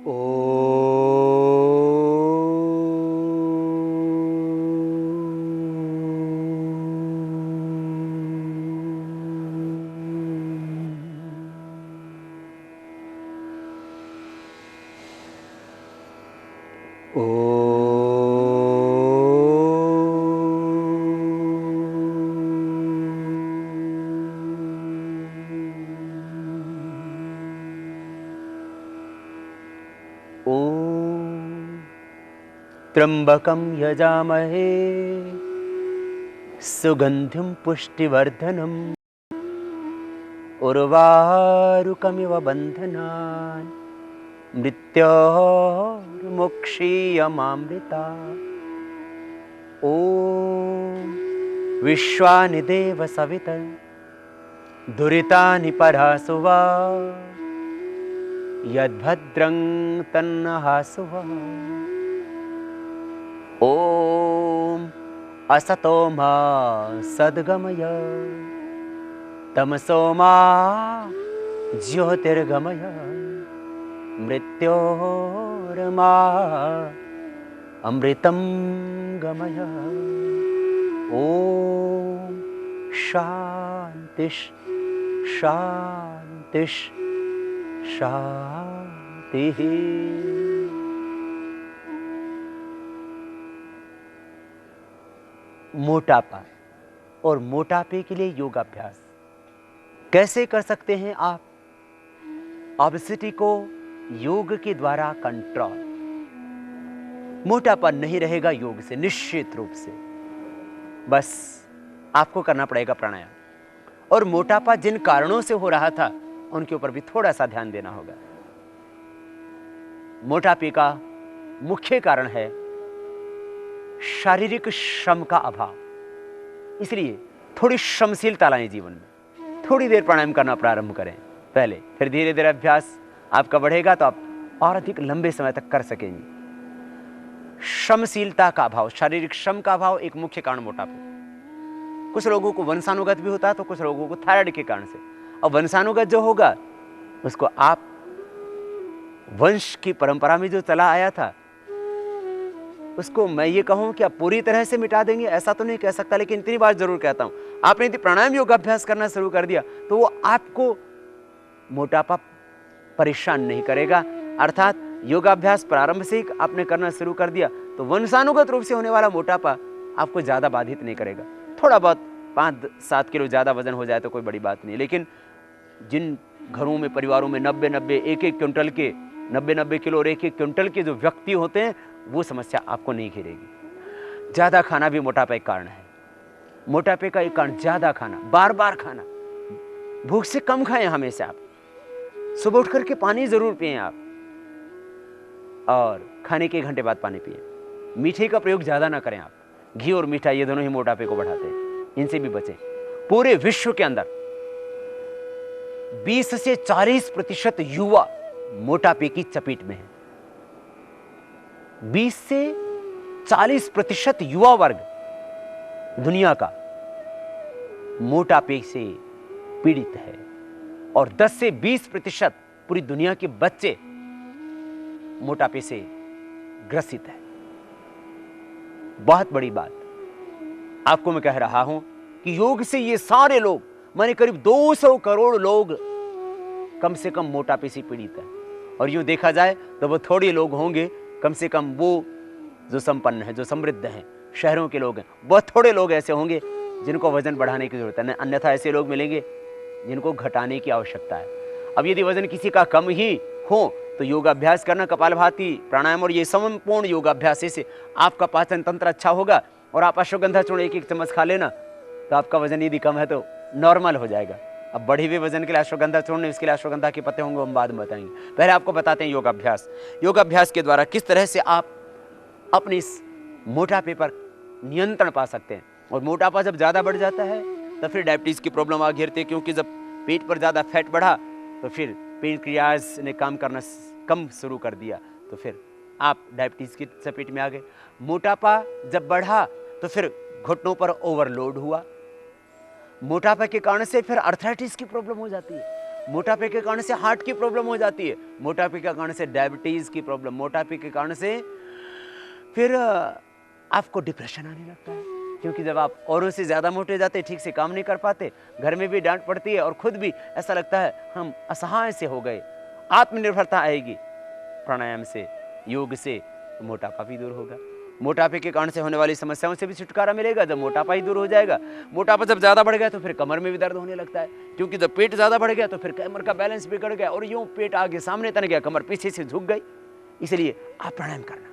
ओ त्र्यंबकं यजामहे सुगंधिं पुष्टिवर्धनम् उर्वारुकमिव बन्धनान् मृत्योर्मुक्षीयमामृता। ॐ विश्वानि देव सवितर् दुरितानि परासु वा यद्भद्रं तन्नहासु वा। ॐ असतो मा सद्गमय तमसो मा ज्योतिर्गमय मृत्योर्मा अमृतं गमय। ॐ शान्तिः शान्तिः शान्तिः। मोटापा और मोटापे के लिए योगाभ्यास कैसे कर सकते हैं आप? ओबेसिटी को योग के द्वारा कंट्रोल। मोटापा नहीं रहेगा योग से, निश्चित रूप से। बस आपको करना पड़ेगा प्राणायाम। और मोटापा जिन कारणों से हो रहा था उनके ऊपर भी थोड़ा सा ध्यान देना होगा। मोटापे का मुख्य कारण है शारीरिक श्रम का अभाव। इसलिए थोड़ी श्रमशीलता लाएं जीवन में। थोड़ी देर प्राणायाम करना प्रारंभ करें पहले, फिर धीरे धीरे अभ्यास आपका बढ़ेगा तो आप और अधिक लंबे समय तक कर सकेंगे। श्रमशीलता का अभाव, शारीरिक श्रम का अभाव एक मुख्य कारण मोटापे। कुछ लोगों को वंशानुगत भी होता है तो कुछ लोगों को थायराइड के कारण से। और वंशानुगत जो होगा उसको आप वंश की परंपरा में जो चला आया था उसको मैं ये कहूं कि आप पूरी तरह से मिटा देंगे ऐसा तो नहीं कह सकता, लेकिन इतनी बात जरूर कहता हूं, आपने यदि प्राणायाम योगाभ्यास करना शुरू कर दिया तो वो आपको मोटापा परेशान नहीं करेगा। अर्थात योगाभ्यास प्रारंभ से ही आपने करना शुरू कर दिया तो वंशानुगत रूप से होने वाला मोटापा आपको ज्यादा बाधित नहीं करेगा। थोड़ा बहुत 5-7 किलो ज्यादा वजन हो जाए तो कोई बड़ी बात नहीं, लेकिन जिन घरों में, परिवारों में 90-90, 1-1 क्विंटल के 90-90 किलो और 1-1 क्विंटल के जो व्यक्ति होते हैं वो समस्या आपको नहीं घेरेगी। ज्यादा खाना भी मोटापे का कारण है। मोटापे का एक कारण ज्यादा खाना, बार बार खाना। भूख से कम खाएं हमेशा आप। सुबह उठ करके पानी जरूर पिएं आप, और खाने के 1 घंटे बाद पानी पिएं। मीठे का प्रयोग ज्यादा ना करें आप। घी और मीठा ये दोनों ही मोटापे को बढ़ाते हैं, इनसे भी बचें। पूरे विश्व के अंदर 20 से 40% युवा मोटापे की चपेट में है। 20 से 40% युवा वर्ग दुनिया का मोटापे से पीड़ित है, और 10 से 20% पूरी दुनिया के बच्चे मोटापे से ग्रसित है। बहुत बड़ी बात आपको मैं कह रहा हूं कि योग से ये सारे लोग, माने करीब 200 करोड़ लोग कम से कम मोटापे से पीड़ित है। और यूं देखा जाए तो वो थोड़े लोग होंगे, कम से कम वो जो संपन्न है, जो समृद्ध हैं, शहरों के लोग हैं, बहुत थोड़े लोग ऐसे होंगे जिनको वजन बढ़ाने की जरूरत है। अन्यथा ऐसे लोग मिलेंगे जिनको घटाने की आवश्यकता है। अब यदि वजन किसी का कम ही हो तो योगाभ्यास करना, कपालभाति, प्राणायाम और ये संपूर्ण योगाभ्यास से आपका पाचन तंत्र अच्छा होगा। और आप अश्वगंधा चूर्ण 1-1 चम्मच खा लेना तो आपका वजन यदि कम है तो नॉर्मल हो जाएगा। अब बढ़े हुए वजन के लिए अश्वगंधा चूर्ण, इसके लिए अश्वगंधा के पत्ते होंगे, हम बाद में बताएंगे। पहले आपको बताते हैं योगाभ्यास। योगाभ्यास के द्वारा किस तरह से आप अपने इस मोटापे पर नियंत्रण पा सकते हैं। और मोटापा जब ज्यादा बढ़ जाता है तो फिर डायबिटीज की प्रॉब्लम आ घेरती है, क्योंकि जब पेट पर ज्यादा फैट बढ़ा तो फिर पेनक्रियाज ने काम करना कम शुरू कर दिया तो फिर आप डायबिटीज की चपेट में आ गए। मोटापा जब बढ़ा तो फिर घुटनों पर ओवरलोड हुआ। मोटापा के कारण से फिर अर्थराइटिस की प्रॉब्लम हो जाती है। मोटापे के कारण से हार्ट की प्रॉब्लम हो जाती है, मोटापे के कारण से डायबिटीज की प्रॉब्लम, मोटापे के कारण से फिर आपको डिप्रेशन आने लगता है। क्योंकि जब आप औरों से ज़्यादा मोटे जाते, ठीक से काम नहीं कर पाते, घर में भी डांट पड़ती है और खुद भी ऐसा लगता है हम असहाय से हो गए। आत्मनिर्भरता आएगी प्राणायाम से, योग से, तो मोटापा भी दूर होगा। मोटापे के कारण से होने वाली समस्याओं से भी छुटकारा मिलेगा जब मोटापा ही दूर हो जाएगा। मोटापा जब ज़्यादा बढ़ गया तो फिर कमर में भी दर्द होने लगता है, क्योंकि जब पेट ज़्यादा बढ़ गया तो फिर कमर का बैलेंस बिगड़ गया और यूँ पेट आगे सामने तन गया, कमर पीछे से झुक गई। इसलिए आप प्राणायाम करना।